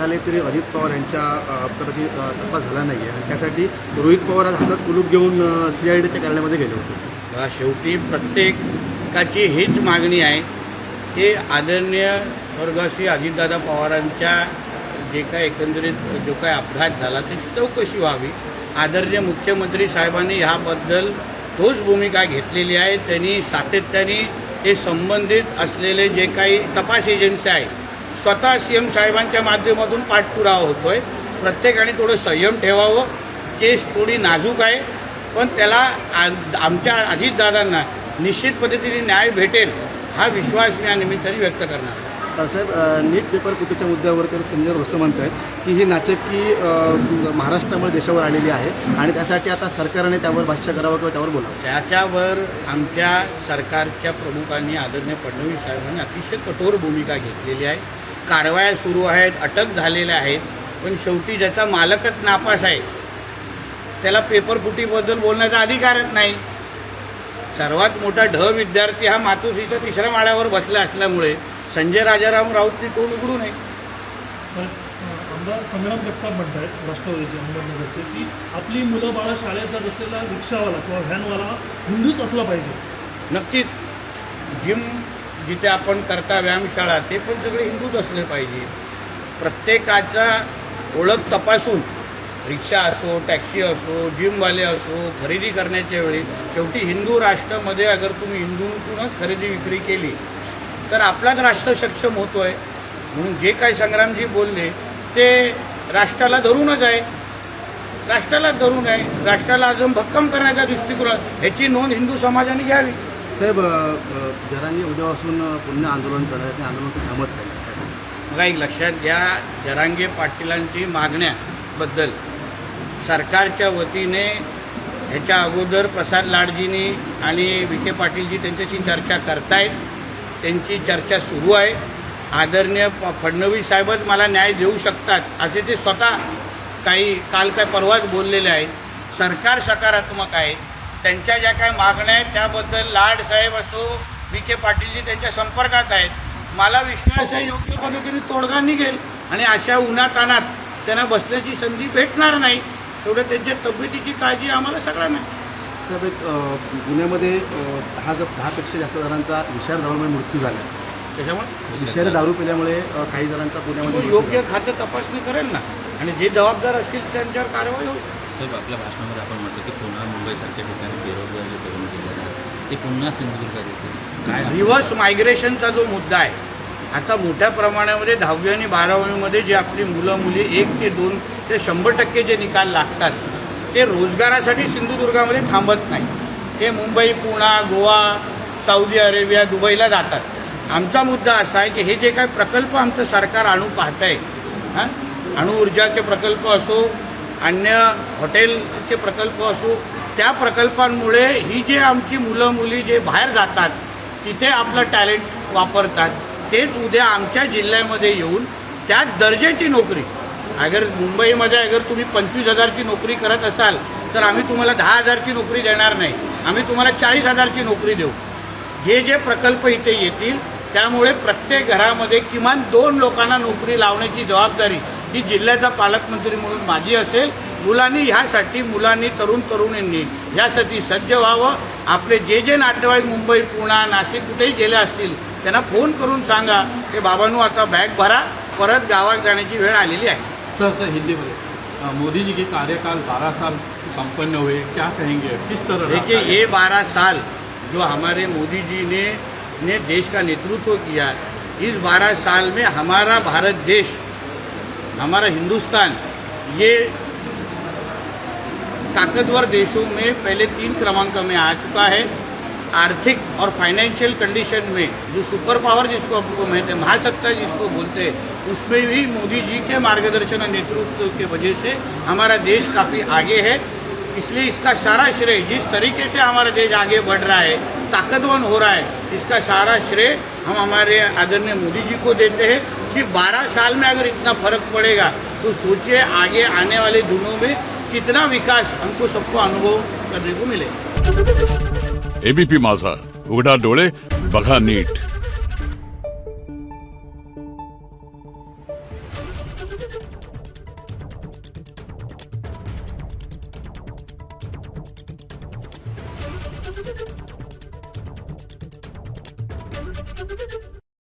आले तरी अजित पवार यांच्या अपघाताची तपास झाला नाही आहे. त्यासाठी रोहित पवार आज हातात कुलूप घेऊन CIDच्या कार्यालयामध्ये गेले होते. शेवटी प्रत्येकाची हीच मागणी आहे की आदरणीय स्वर्गवासी अजितदादा पवारांच्या जे काय एकंदरीत जो काय अपघात झाला त्याची चौकशी व्हावी. आदरणीय मुख्यमंत्री साहेबांनी ह्याबद्दल ठोस भूमिका घेतलेली आहे. त्यांनी सातत्याने हे संबंधित असलेले जे काही तपास एजन्सी आहे स्वतः CM साहेबांच्या माध्यमातून पाठपुरावा होतो आहे. प्रत्येकाने थोडं संयम ठेवावं. केस थोडी नाजूक आहे पण त्याला आमच्या अजितदादांना निश्चित पद्धतीने न्याय भेटेल हा विश्वास मी या निमित्ताने व्यक्त करणार. साहेब, नीट पेपर फुटीच्या मुद्द्यावर तर संजय रोसे म्हणत आहेत की ही नाचक्की महाराष्ट्रामुळे देशावर आलेली आहे आणि त्यासाठी आता सरकारने त्यावर भाष्य करावं किंवा त्यावर बोलावं. त्याच्यावर आमच्या सरकारच्या प्रमुखांनी आदरणीय फडणवीस साहेबांनी अतिशय कठोर भूमिका घेतलेली आहे. कारवाया सुरू आहेत, अटक झालेल्या आहेत, पण शेवटी ज्याचा मालकच नापास आहे त्याला पेपर फुटीबद्दल बोलण्याचा अधिकारच नाही. सर्वात मोठा विद्यार्थी हा मातोश्रीच्या 3ऱ्या माळ्यावर बसला असल्यामुळे संजय राजाराम राऊतनी तोंड उघडू नये. आमदार संग्राम जगताप म्हणतात राष्ट्रवादीचे अहमदनगरचे की आपली मुलं बाळं शाळेत जात असलेला रिक्षावाला किंवा व्हॅनवाला हिंदूच असला पाहिजे. नक्कीच जिम जिथे आपण करता व्यायामशाळा ते पण सगळे हिंदूच असले पाहिजे. प्रत्येकाचा ओळख तपासून रिक्षा असो, टॅक्सी असो, जिमवाले असो, खरेदी करण्याच्या वेळी शेवटी हिंदू राष्ट्रामध्ये अगर तुम्ही हिंदूंतूनच खरेदी विक्री केली तर आपलाच राष्ट्र सक्षम होतो आहे. म्हणून जे काही संग्रामजी बोलले ते राष्ट्राला धरूनच आहे, राष्ट्राला धरून आहे. राष्ट्राला अजून भक्कम करण्याच्या दृष्टिकोनात ह्याची नोंद हिंदू समाजाने घ्यावी. साहेब, जरांगी उद्यापासून पुन्हा आंदोलन करण्याचे आंदोलन थांबत आहे. बघा, एक लक्षात घ्या, जरांगे पाटीलांची मागण्याबद्दल सरकारच्या वतीने ह्याच्या अगोदर प्रसाद लाडजींनी आणि विखे पाटीलजी त्यांच्याशी चर्चा करतायत. त्यांची चर्चा सुरू आहे. आदरणीय फडणवीस साहेबच मला न्याय देऊ शकतात असे ते स्वतः काल काय परवाच बोललेले आहेत. सरकार सकारात्मक आहे. त्यांच्या ज्या काय मागण्या आहेत त्याबद्दल लाडसाहेब असो, विखे पाटीलजी त्यांच्या संपर्कात आहेत. मला विश्वास आहे योग्य पद्धतीने तोडगा निघेल आणि अशा उन्हातानात त्यांना बसण्याची संधी भेटणार नाही. तेवढं त्यांच्या तब्येतीची काळजी आम्हाला सगळ्यांना. साहेब, एक पुण्यामध्ये 10पेक्षा जास्त जणांचा विषारी दारूमुळे मृत्यू झाला. त्याच्यामुळे विषारी दारू पिल्यामुळे काही जणांचा पुण्यामध्ये योग्य खातं तपासणी करेल ना आणि जे जबाबदार असतील त्यांच्यावर कारवाई होईल. साहेब, आपल्या भाषणामध्ये आपण म्हटलं की पुन्हा मुंबईसारख्या ठिकाणी बेरोजगार जे तरुण गेलेले आहेत ते पुन्हा सिंधुदुर्गात येतील. काय रिव्हर्स मायग्रेशनचा जो मुद्दा आहे, आता मोठ्या प्रमाणामध्ये 10वी आणि 12वीमध्ये जे आपली मुलं मुली 1 ते 2 ते 100% जे निकाल लागतात ते रोजगारासाठी सिंधुदुर्गामध्ये थांबत नाही. ते मुंबई, पुणे, गोवा, सौदी अरेबिया, दुबईला जातात. आमचा मुद्दा असा आहे की हे जे काही प्रकल्प आमचं सरकार आणू पाहत आहे, अणुऊर्जाचे प्रकल्प असो, अन्य हॉटेलचे प्रकल्प असो, त्या प्रकल्पांमुळे ही जे आमची मुलं मुली जे बाहेर जातात तिथे आपलं टॅलेंट वापरतात. तेच उद्या आमच्या जिल्ह्यामध्ये येऊन त्याच दर्जाची नोकरी, अगर मुंबईमध्ये अगर तुम्ही 25,000ची नोकरी करत असाल तर आम्ही तुम्हाला 10,000ची नोकरी देणार नाही, आम्ही तुम्हाला 40,000ची नोकरी देऊ. हे जे प्रकल्प इथे येतील त्यामुळे प्रत्येक घरामध्ये किमान 2 लोकांना नोकरी लावण्याची जबाबदारी ही जिल्ह्याचा पालकमंत्री म्हणून माझी असेल. मुलांनी तरुणींनी ह्यासाठी सज्ज व्हावं. आपले जे नातेवाईक मुंबई, पुणे, नाशिक कुठेही गेले असतील त्यांना फोन करून सांगा की बाबांनो आता बॅग भरा, परत गावात जाण्याची वेळ आलेली आहे. सर हिंदी में मोदी जी के कार्यकाल 12 साल संपन्न हुए, क्या कहेंगे, किस तरह? देखिए, ये 12 साल जो हमारे मोदी जी ने देश का नेतृत्व किया, इस 12 साल में हमारा भारत देश, हमारा हिंदुस्तान ये ताकतवर देशों में पहले 3 क्रमांक में आ चुका है. आर्थिक और फाइनेंशियल कंडीशन में जो सुपर पावर जिसको आपको कहते हैं, महासत्ता जिसको बोलते हैं, उसमें भी मोदी जी के मार्गदर्शन और नेतृत्व की वजह से हमारा देश काफ़ी आगे है. इसलिए इसका सारा श्रेय, जिस तरीके से हमारा देश आगे बढ़ रहा है, ताकतवर हो रहा है, इसका सारा श्रेय हम हमारे आदरणीय मोदी जी को देते हैं. सिर्फ 12 साल में अगर इतना फर्क पड़ेगा तो सोचिए आगे आने वाले दिनों में कितना विकास हमको सबको अनुभव करने को मिलेगा. एबीपी माझा, उघडा डोळे बघा नीट.